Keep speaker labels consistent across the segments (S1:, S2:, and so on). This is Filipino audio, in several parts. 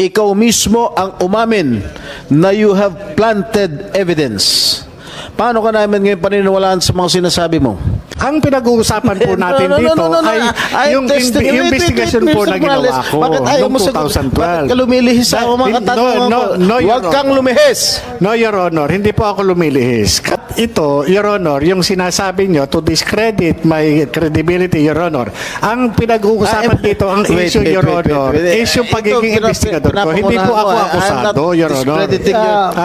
S1: ikaw mismo ang umamin na you have planted evidence. Paano ka namin ngayon paniniwalaan sa mga sinasabi mo?
S2: Ang pinag-uusapan po natin dito ay yung investigation po na ginawa ko noong 2012.
S1: Bakit ka lumilihis sa mga katanungan ko? Huwag kang lumihis.
S2: No, Your Honor, hindi po ako lumilihis. Ito, Your Honor, yung sinasabi nyo to discredit my credibility, Your Honor. Ang pinag-uusapan dito, ang issue, Your Honor, is yung pagiging investigador ko. Hindi po ako akusado, Your Honor.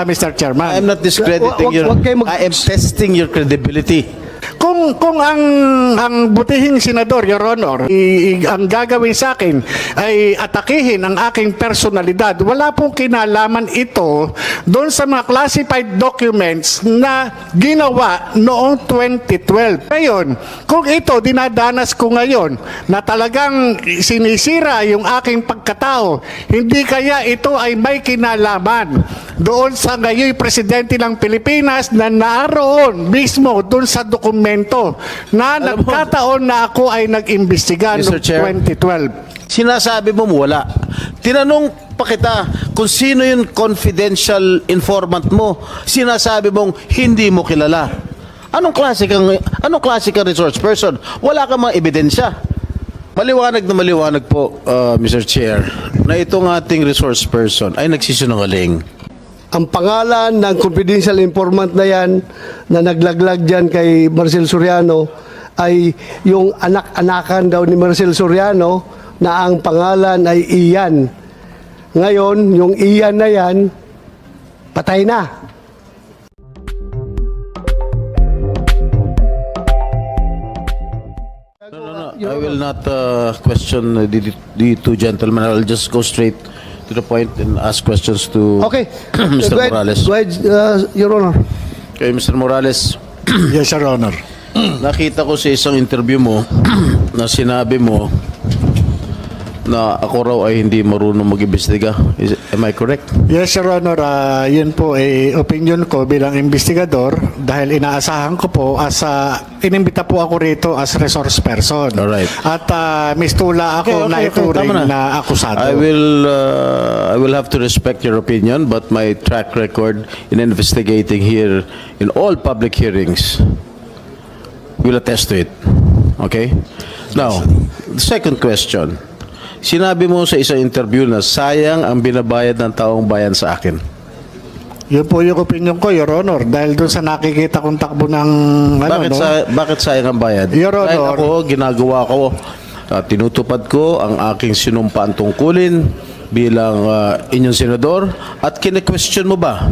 S2: Mr. Chairman.
S1: I am not discrediting your... I am testing your credibility.
S2: Kung ang butihing senador, Your Honor, ang gagawin sa akin ay atakihin ang aking personalidad, wala pong kinalaman ito doon sa mga classified documents na ginawa noong 2012. Ngayon, kung ito dinadanas ko ngayon na talagang sinisira yung aking pagkatao, hindi kaya ito ay may kinalaman doon sa ngayon presidente ng Pilipinas na naroon mismo doon sa dokumento na nagkataon na ako ay nag-imbestiga noong 2012.
S1: Sinasabi mo wala. Tinanong pa kita kung sino yung confidential informant mo. Sinasabi mong hindi mo kilala. Anong klase kang resource person? Wala kang mga ebidensya. Maliwanag na maliwanag po, Mr. Chair, na itong ating resource person ay nagsisinungaling.
S3: Ang pangalan ng confidential informant na yan na naglaglag dyan kay Marcel Soriano ay yung anak-anakan daw ni Marcel Soriano na ang pangalan ay Ian. Ngayon, yung Ian na yan, patay na.
S1: No. I will not question the two gentlemen. I'll just go straight to the point and ask questions to Mr. Morales.
S3: Go ahead, Your Honor.
S1: Okay, Mr. Morales.
S2: Yes, Your Honor.
S1: Nakita ko sa isang interview mo na sinabi mo na ako raw ay hindi marunong mag-imbestiga. Am I correct?
S2: Yes, Your Honor. Yun po ay opinion ko bilang investigador dahil inaasahan ko po inimbita po ako rito as resource person.
S1: Alright.
S2: At mistula ako na ituring na akusado.
S1: I will have to respect your opinion, but my track record in investigating here in all public hearings will attest to it. Okay? Now, the second question. Sinabi mo sa isang interview na sayang ang binabayad ng taong bayan sa akin.
S2: Yun po yung opinion ko, Your Honor, dahil doon sa nakikita kong takbo ng
S1: Bakit sayang ang bayad?
S2: Your Honor,
S1: dahil ako, ginagawa ko, tinutupad ko ang aking sinumpaan tungkulin bilang inyong senador at kine-question mo ba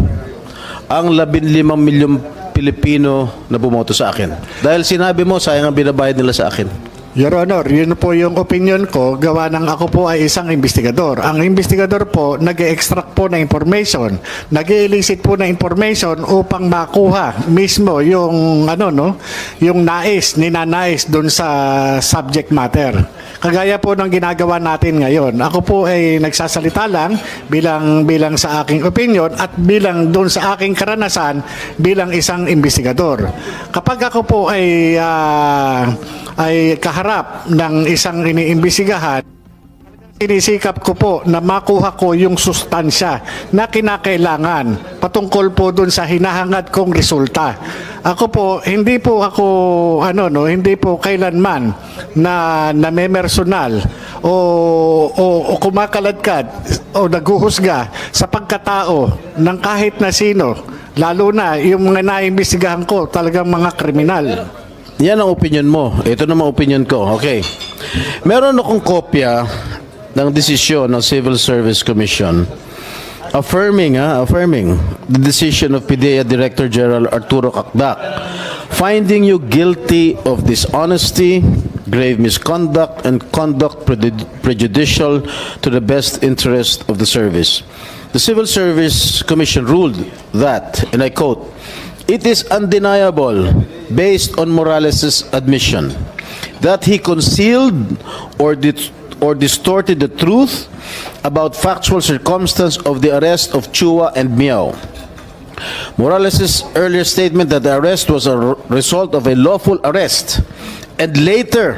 S1: ang 15 milyong Pilipino na bumoto sa akin? Dahil sinabi mo sayang ang binabayad nila sa akin.
S2: Your Honor, yun po yung opinion ko, gawa ng ako po ay isang investigador. Ang investigador po, nag-extract po na information, nag-elicit po na information upang makuha mismo yung yung ninanais doon sa subject matter. Kagaya po ng ginagawa natin ngayon. Ako po ay nagsasalita lang bilang sa aking opinion at bilang doon sa aking karanasan bilang isang investigador. Kapag ako po ay kaharap ng isang iniimbestigahan, sinisikap ko po na makuha ko yung sustansya na kinakailangan patungkol po dun sa hinahangad kong resulta. Ako po, hindi po kailanman na namemersonal o kumakaladkad o naguhusga sa pagkatao ng kahit na sino, lalo na yung mga naimbestigahan ko talagang mga kriminal.
S1: Yan ang opinion mo. Ito naman opinion ko. Okay. Meron akong kopya ng desisyon ng Civil Service Commission affirming the decision of PIDEA Director General Arturo Cacdac finding you guilty of dishonesty, grave misconduct, and conduct prejudicial to the best interest of the service. The Civil Service Commission ruled that, and I quote, "It is undeniable, based on Morales' admission, that he concealed or distorted the truth about factual circumstance of the arrest of Chua and Miao. Morales' earlier statement that the arrest was a result of a lawful arrest and later,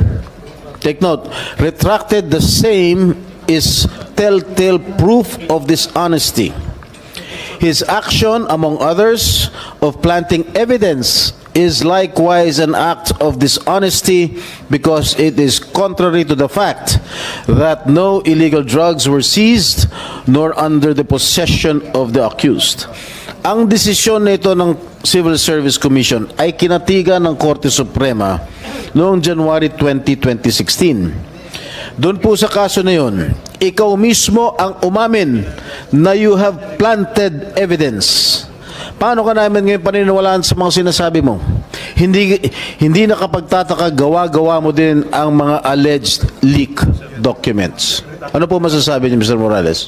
S1: take note, retracted the same is telltale proof of dishonesty. His action, among others, of planting evidence is likewise an act of dishonesty because it is contrary to the fact that no illegal drugs were seized nor under the possession of the accused. Ang desisyon nito ng Civil Service Commission ay kinatigan ng Korte Suprema noong January 20, 2016. Doon po sa kaso na yun, ikaw mismo ang umamin na you have planted evidence. Paano ka namin ngayon paniniwalaan sa mga sinasabi mo? Hindi nakapagtataka, gawa-gawa mo din ang mga alleged leak documents. Ano po masasabi niyo, Mr. Morales?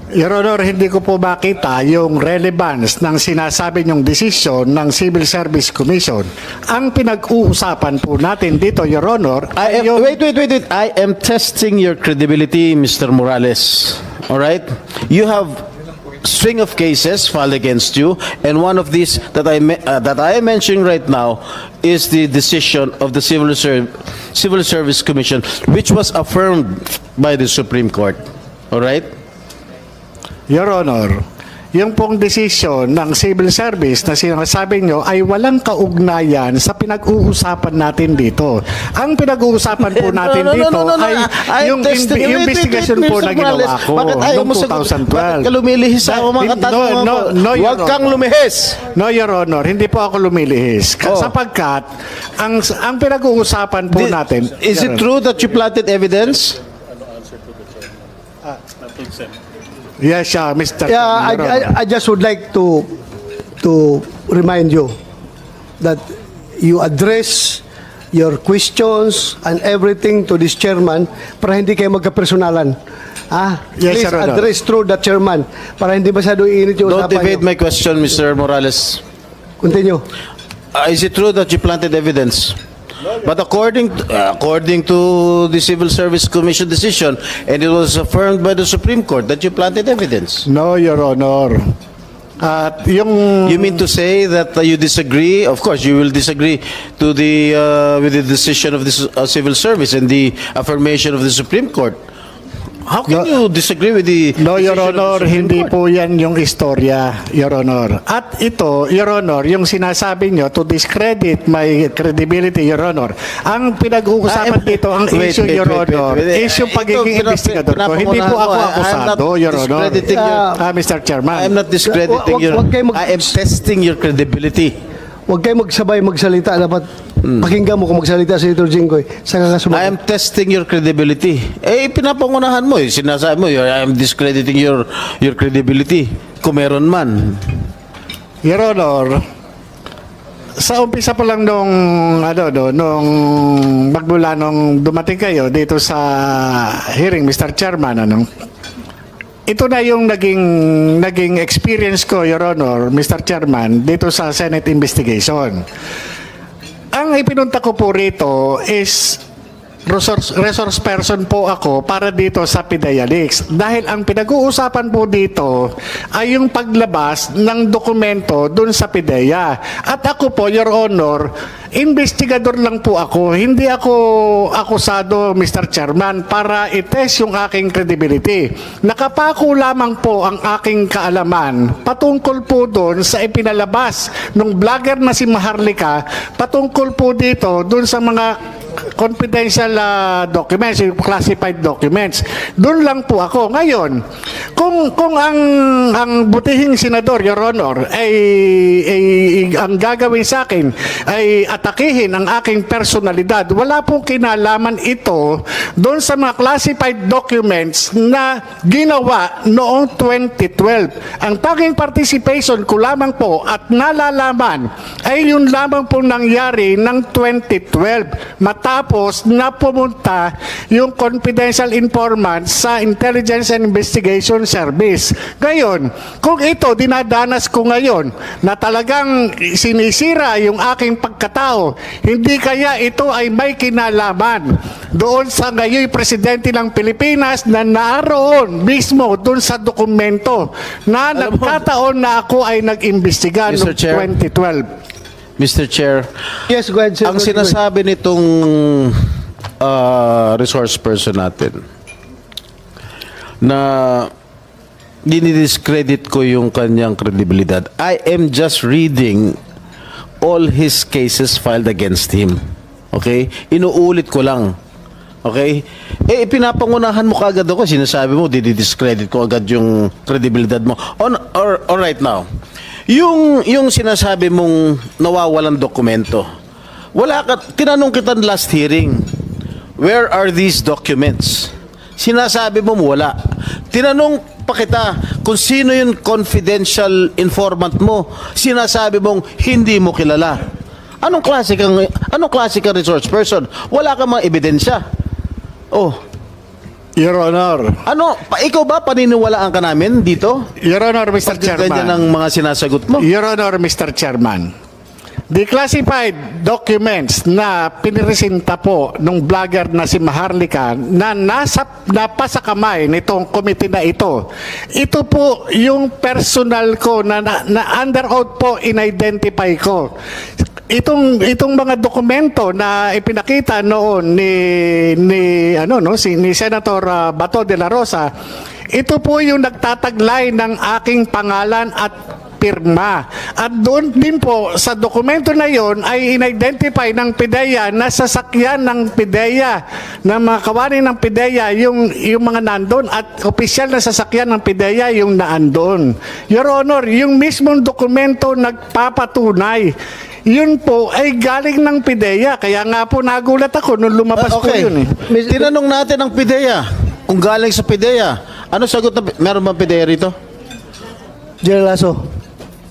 S2: Your Honor, hindi ko po makita yung relevance ng sinasabi niyong desisyon ng Civil Service Commission. Ang pinag-uusapan po natin dito, Your Honor, ay yung...
S1: Wait. I am testing your credibility, Mr. Morales. All right? You have string of cases filed against you, and one of these that I am mentioning right now is the decision of the Civil Service Commission, which was affirmed by the Supreme Court. All right?
S2: Your Honor, yung pong desisyon ng civil service na sinasabi nyo ay walang kaugnayan sa pinag-uusapan natin dito. Ang pinag-uusapan po natin dito ay yung investigation po na ginawa ko noong 2012.
S1: Bakit ka lumilihis sa mga katanungan mo? Huwag kang lumihis.
S2: No, Your Honor, hindi po ako lumilihis. Sapagkat ang pinag-uusapan po natin...
S1: Is it true that you planted evidence?
S2: Yes, Mr.
S3: Yeah, I just would like to remind you that you address your questions and everything to this chairman para hindi kayo magkapersonalan.
S2: Yes,
S3: Please
S2: Sir Honor.
S3: address through the chairman para hindi masyado init yung
S1: Don't
S3: usapan
S1: evade
S3: nyo.
S1: my question, Mr. Morales.
S3: Continue.
S1: Is it true that you planted evidence? But according to the Civil Service Commission decision, and it was affirmed by the Supreme Court that you planted evidence.
S2: No, Your Honor. At yung...
S1: You mean to say that you disagree? Of course, you will disagree to with the decision of the Civil Service and the affirmation of the Supreme Court. How can you disagree with the
S2: No, Your
S1: decision of the
S2: Honor,
S1: Supreme
S2: hindi
S1: Court?
S2: po yan yung istorya, Your Honor. At ito, Your Honor, yung sinasabi nyo to discredit my credibility, Your Honor. Ang pinag-uusapan dito, ang issue, Your Honor, is yung pagiging investigador ko. Hindi po ako akusado, Your Honor. Mr. Chairman.
S1: I'm not discrediting your...
S3: Wag kayo
S1: I am testing your credibility.
S3: Huwag kayo magsabay magsalita. Dapat pakinggan mo kung magsalita si Senator Jinggoy. Saka ka
S1: I
S3: sumagot.
S1: am testing your credibility. Pinapangunahan mo. Sinasabi mo, I am discrediting your credibility. Kung meron man.
S2: Your Honor, sa umpisa pa lang nung magmula nung dumating kayo dito sa hearing, Mr. Chairman, ito na yung naging experience ko, Your Honor, Mr. Chairman, dito sa Senate investigation. Ang ipinunta ko po rito is resource person po ako para dito sa PIDEA Leaks. Dahil ang pinag-uusapan po dito ay yung paglabas ng dokumento dun sa PIDEA. At ako po, Your Honor, investigador lang po ako. Hindi ako akusado, Mr. Chairman, para i-test yung aking credibility. Nakapako lamang po ang aking kaalaman patungkol po dun sa ipinalabas ng vlogger na si Maharlika patungkol po dito dun sa mga confidential documents, classified documents. Doon lang po ako. Ngayon, kung ang butihing senador, Your Honor, ay ang gagawin sa akin ay atakihin ang aking personalidad, wala pong kinalaman ito doon sa mga classified documents na ginawa noong 2012. Ang tanging participation ko lamang po at nalalaman ay yun lamang pong nangyari ng 2012. Matapos na pumunta yung confidential informant sa Intelligence and Investigation Service. Ngayon, kung ito dinadanas ko ngayon na talagang sinisira yung aking pagkatao, hindi kaya ito ay may kinalaman doon sa ngayon presidente ng Pilipinas na naroon mismo doon sa dokumento na nagkataon na ako ay nag-imbestiga noong 2012.
S1: Mr. Chair,
S3: Yes, go ahead, Senator
S1: ang sinasabi nitong resource person natin, na dinidiscredit ko yung kanyang kredibilidad. I am just reading all his cases filed against him. Okay? Inuulit ko lang. Okay? Pinapangunahan mo kagad ako. Sinasabi mo, dididiscredit ko agad yung kredibilidad mo. All right now, yung sinasabi mong nawawalan dokumento, wala ka, tinanong kita last hearing, where are these documents? Sinasabi mo wala. Tinanong pa kita kung sino yung confidential informant mo. Sinasabi mong hindi mo kilala. Anong klase kang resource person? Wala kang mga ebidensya. Oh,
S2: Your Honor.
S1: Ikaw ba paniniwalaan ka namin dito?
S2: Your Honor, Mr.
S1: Ganyan
S2: Chairman.
S1: ang mga sinasagot mo.
S2: Your Honor, Mr. Chairman. The classified documents na piniresenta po nung vlogger na si Maharlika na napasa kamay nitong committee na ito po yung personal ko na under oath po in-identify ko. Itong mga dokumento na ipinakita noon ni Senator Bato de la Rosa, ito po yung nagtataglay ng aking pangalan at pirma. At doon din po sa dokumento na yon ay in-identify ng PIDEA na sasakyan ng PIDEA, na mga kawani ng PIDEA yung mga nandun, at opisyal na sasakyan ng PIDEA yung naandun. Your Honor, yung mismong dokumento nagpapatunay. Yun po ay galing ng PIDEA. Kaya nga po nagulat ako nung lumabas po yun.
S1: Tinanong natin ang PIDEA kung galing sa PIDEA. Ano sagot na? Meron bang PIDEA rito?
S3: General Lasso.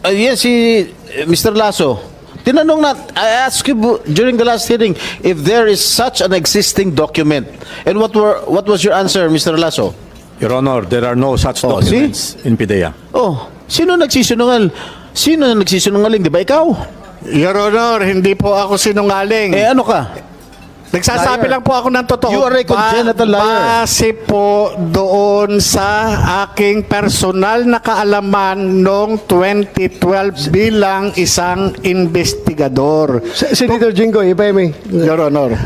S1: Yes, si Mr. Lasso. Tinanong na, I asked you during the last hearing if there is such an existing document. And what was your answer, Mr. Lasso?
S4: Your Honor, there are no such
S1: Oh,
S4: documents in PIDEA.
S1: Oh, sino nagsisinungal? Sino nagsisinungaling? Di ba ikaw?
S2: Your Honor, hindi po ako sinungaling.
S1: Ano ka?
S2: Nagsasabi
S1: Liar.
S2: lang po ako ng totoo.
S1: You are a congenital liar.
S2: Base po doon sa aking personal na kaalaman noong 2012 bilang isang investigador.
S3: Senator Jingo, if I may.
S2: Your Honor.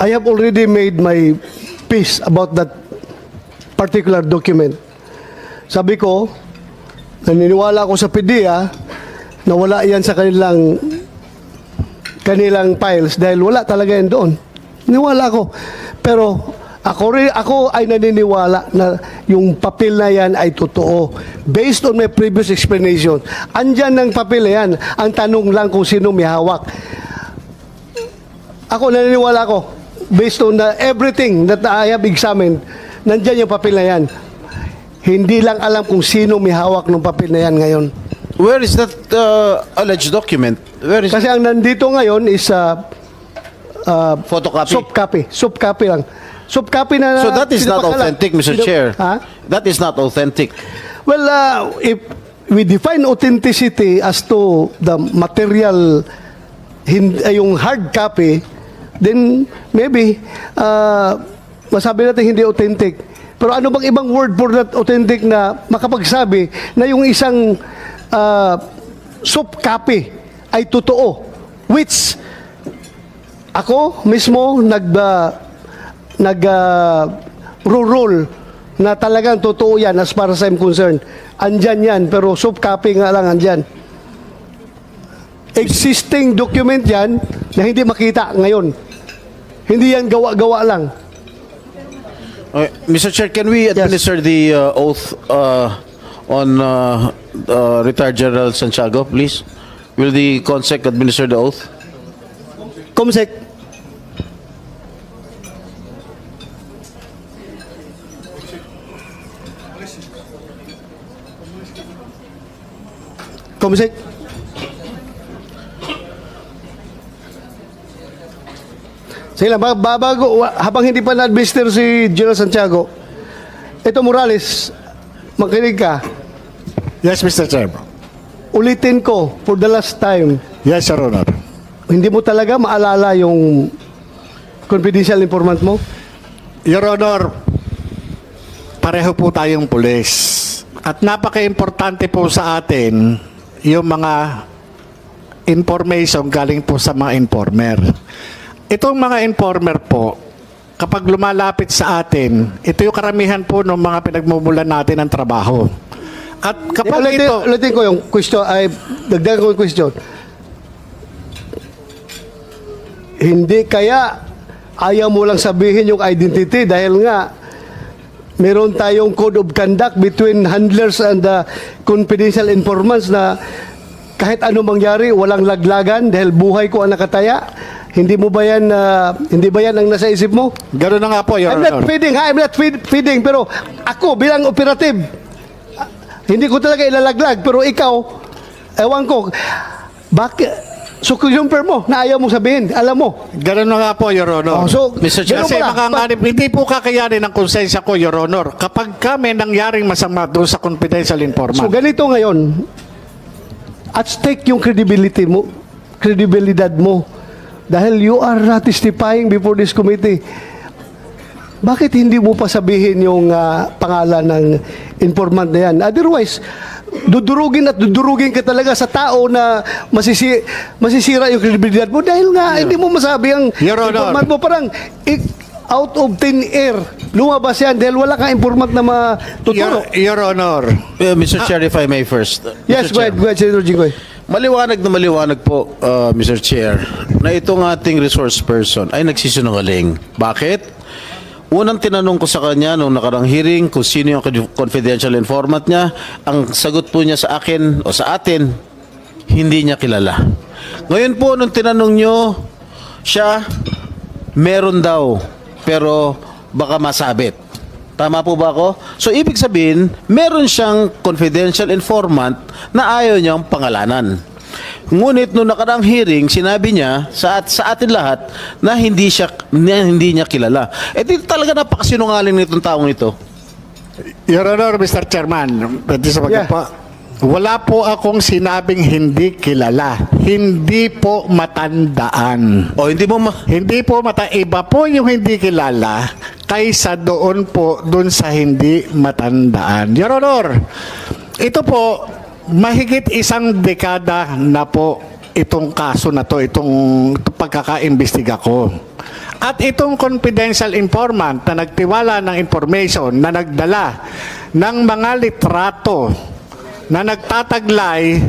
S3: I have already made my peace about that particular document. Sabi ko, naniniwala ako sa PIDEA na wala yan sa kanilang files dahil wala talaga yan doon. Niniwala ako. Pero ako ay naniniwala na yung papel na yan ay totoo. Based on my previous explanation. Andyan ng papel na yan. Ang tanong lang kung sino may hawak. Ako naniniwala ko. Based on everything that I have examined, nandyan yung papel na yan. Hindi lang alam kung sino may hawak ng papel na yan ngayon.
S1: Where is that alleged document? Where is
S3: Kasi ang nandito ngayon is
S1: photocopy?
S3: soft copy lang. Soft copy na.
S1: So that is not
S3: pinapakala.
S1: authentic, Mr. Chair.
S3: Ha?
S1: That is not authentic.
S3: Well, if we define authenticity as to the material, yung hard copy, then maybe masabi natin hindi authentic. Pero ano bang ibang word for that authentic na makapagsabi na yung isang soft copy ay totoo, which ako mismo rule na talagang totoo yan as far as I'm concerned. Andyan yan, pero soft copy nga lang andyan. Existing document yan na hindi makita ngayon. Hindi yan gawa-gawa lang.
S1: Mr. Chair, can we administer the oath on retired General Santiago, please? Will the CONSEC administer the oath?
S3: Comsec. Comsec. Sige lang, bago, habang hindi pa na-administer si General Santiago, ito Morales, makinig ka.
S2: Yes, Mr. Chairman.
S3: Ulitin ko for the last time,
S2: Yes, Your Honor.
S3: hindi mo talaga maalala yung confidential informant mo?
S2: Your Honor, pareho po tayong pulis. At napaka-importante po sa atin yung mga information galing po sa mga informer. Itong mga informer po kapag lumalapit sa atin, ito yung karamihan po ng mga pinagmumulan natin ng trabaho. At kapag ito...
S3: Ulitin ko yung question, ay dagdagan ko yung question. Hindi kaya ayaw mo lang sabihin yung identity dahil nga meron tayong code of conduct between handlers and the confidential informants na kahit ano mangyari, walang laglagan dahil buhay ko ang nakataya. Hindi mo ba yan, hindi ba yan ang nasa isip mo?
S2: Gano'n na nga po, Your
S3: I'm
S2: Honor.
S3: not feeding, ha? I'm not feeding, pero ako bilang operative, hindi ko talaga ilalaglag, pero ikaw, ewan ko, bakit? So, confirm mo na ayaw mong sabihin, alam mo.
S2: Gano'n na nga po, Your Honor.
S3: Oh, so,
S1: Mr. Chair,
S3: ganun
S2: Kasi
S3: pala.
S2: makanganib, hindi po kakayanin ng konsensya ko, Your Honor. Kapag kami nangyaring masama doon sa confidential
S3: So,
S2: informant.
S3: ganito ngayon, at stake yung credibility mo, kredibilidad mo. Dahil you are not testifying before this committee. Bakit hindi mo pa sabihin yung pangalan ng informant na yan? Otherwise, dudurugin at dudurugin ka talaga sa tao na masisira yung kredibilidad mo dahil nga hindi mo masabi ang
S2: Your Honor.
S3: informant mo. Parang out of thin air, lumabas yan dahil wala kang informant na matuturo.
S2: Your Honor.
S1: Mr. Chair, if I may first.
S3: Yes,
S1: Mr. Chair.
S3: go ahead, Senator Jinggoy.
S1: Maliwanag na maliwanag po, Mr. Chair, na itong ating resource person ay nagsisinungaling. Bakit? Unang tinanong ko sa kanya nung nakarang hearing kung sino yung confidential informant niya, ang sagot po niya sa akin o sa atin, hindi niya kilala. Ngayon po, nung tinanong nyo siya, meron daw, pero baka masabit. Tama po ba ako? So, ibig sabihin, meron siyang confidential informant na ayaw niyang pangalanan. Ngunit nung nakarang hearing, sinabi niya sa atin lahat na hindi niya kilala. Di talaga napakasinungaling nitong taong ito.
S2: Your Honor, Mr. Chairman, pwede sa
S3: Yeah.
S2: pa. Wala po akong sinabing hindi kilala. Hindi po matandaan.
S1: O hindi mo
S2: Hindi po iba po yung hindi kilala kaysa doon sa hindi matandaan. Your Honor, ito po, mahigit isang dekada na po itong kaso na to, itong pagkakaimbestiga ko. At itong confidential informant na nagtiwala ng information na nagdala ng mga litrato na nagtataglay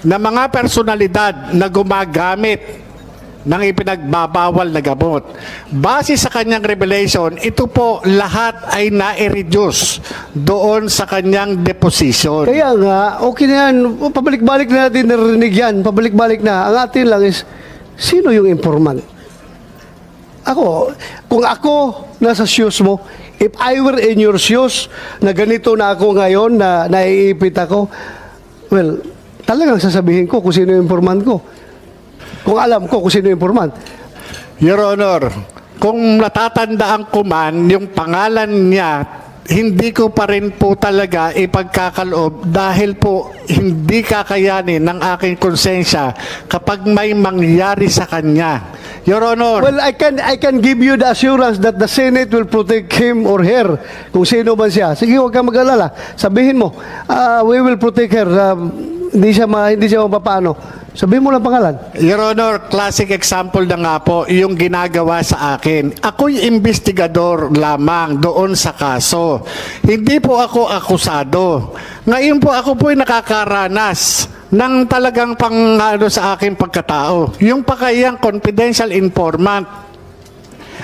S2: na mga personalidad na gumagamit ng ipinagbabawal na gamot. Base sa kanyang revelation, ito po lahat ay na-reduce doon sa kanyang deposition.
S3: Kaya nga, okay na yan. Pabalik-balik na natin narinig yan. Pabalik-balik na. Ang atin lang is, sino yung informant? Ako, kung ako nasa shoes mo, if I were in your shoes, na ganito na ako ngayon, na naiipit ako, well, talagang sasabihin ko kung sino yung informant ko. Kung alam ko kung sino yung informant.
S2: Your Honor, kung natatandaan ko man yung pangalan niya, hindi ko pa rin po talaga ipagkakaloob dahil po hindi kakayanin ng aking konsensya kapag may mangyari sa kanya. Your Honor,
S3: Well, I can give you the assurance that the Senate will protect him or her, kung sino man siya. Sige, huwag kang mag-alala. Sabihin mo, we will protect her. Hindi siya mapapano. Sabihin mo lang pangalan.
S2: Your Honor, classic example na nga po yung ginagawa sa akin. Ako'y investigador lamang doon sa kaso. Hindi po ako akusado. Ngayon po ako po'y nakakaranas ng talagang sa aking pagkatao. Yung pakayang confidential informant.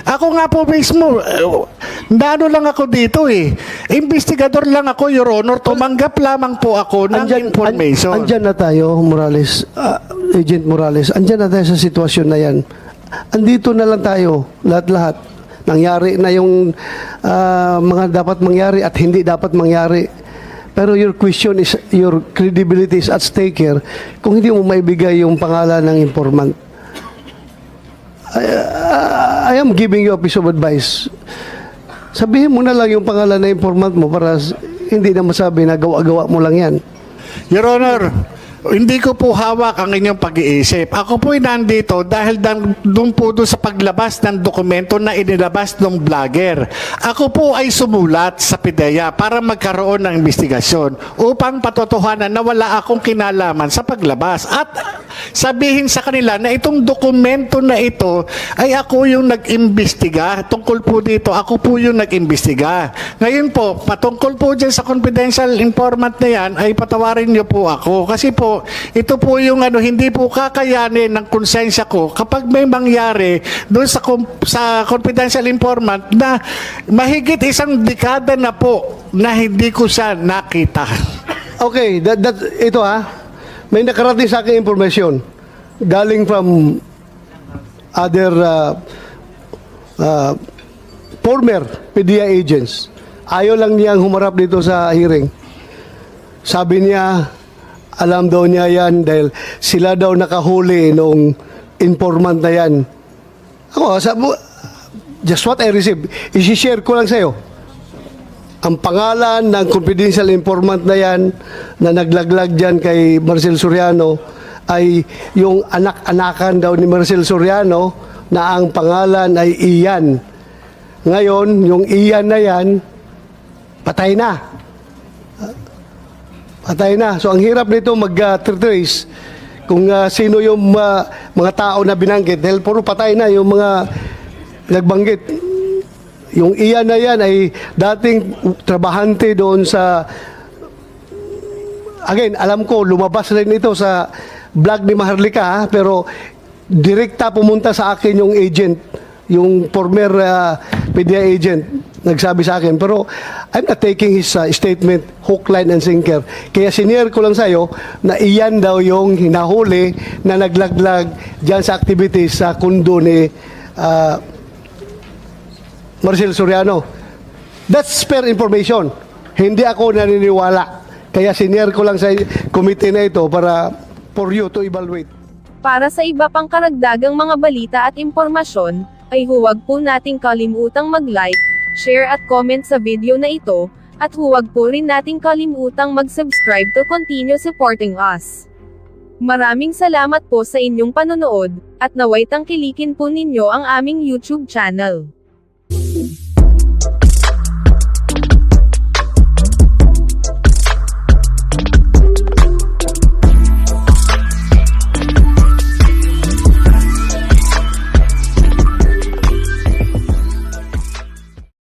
S2: Ako nga po mismo, nano lang ako dito eh. Investigador lang ako, Your Honor. Tumanggap lamang po ako ng information.
S3: Andyan na tayo, Morales. Agent Morales. Andyan na tayo sa sitwasyon na yan. Andito na lang tayo, lahat-lahat. Nangyari na yung mga dapat mangyari at hindi dapat mangyari. Pero your question is, your credibility is at stake here kung hindi mo maibigay yung pangalan ng informant. I am giving you a piece of advice. Sabihin mo na lang yung pangalan ng informant mo para hindi na masabi na gawa-gawa mo lang yan.
S2: Your Honor, hindi ko po hawak ang inyong pag-iisip. Ako po'y nandito dahil doon po doon sa paglabas ng dokumento na inilabas ng vlogger. Ako po ay sumulat sa PIDEA para magkaroon ng investigasyon upang patotohanan na wala akong kinalaman sa paglabas. At sabihin sa kanila na itong dokumento na ito ay ako yung nag-imbestiga. Tungkol po dito, ako po yung nag-imbestiga. Ngayon po, patungkol po dyan sa confidential informant na yan, ay patawarin niyo po ako. Kasi po, ito po yung hindi po kakayanin ng konsensya ko kapag may mangyari doon sa confidential informant na mahigit isang dekada na po na hindi ko siya nakita.
S3: Okay, ito may nakarating sa akin information galing from other former PDEA agents. Ayaw lang niyang humarap dito sa hearing. Sabi niya, alam daw niya yan dahil sila daw nakahuli nung informant na yan. Ako, just what I received, isi-share ko lang sa'yo. Ang pangalan ng confidential informant na yan na naglaglag dyan kay Marcel Soriano ay yung anak-anakan daw ni Marcel Soriano na ang pangalan ay Ian. Ngayon, yung Ian na yan, patay na. Patay na. So, ang hirap nito mag-trace kung sino yung mga tao na binanggit. Dahil puro patay na yung mga nagbanggit. Yung Ian na yan ay dating trabahante doon sa... Again, alam ko, lumabas rin ito sa vlog ni Maharlika, pero direkta pumunta sa akin yung agent, yung former PDEA agent, nagsabi sa akin. Pero I'm not taking his statement hook, line, and sinker. Kaya sinare ko lang sa'yo na iyan daw yung hinahuli na naglaglag dyan sa activities sa kundo ni Marcel Soriano. That's fair information. Hindi ako naniniwala. Kaya sinare ko lang sa committee na ito para for you to evaluate.
S5: Para sa iba pang karagdagang mga balita at impormasyon, ay huwag po nating kalimutang mag-like, share at comment sa video na ito, at huwag po rin nating kalimutang mag-subscribe to continue supporting us. Maraming salamat po sa inyong panonood, at naway tangkilikin po ninyo ang aming YouTube channel.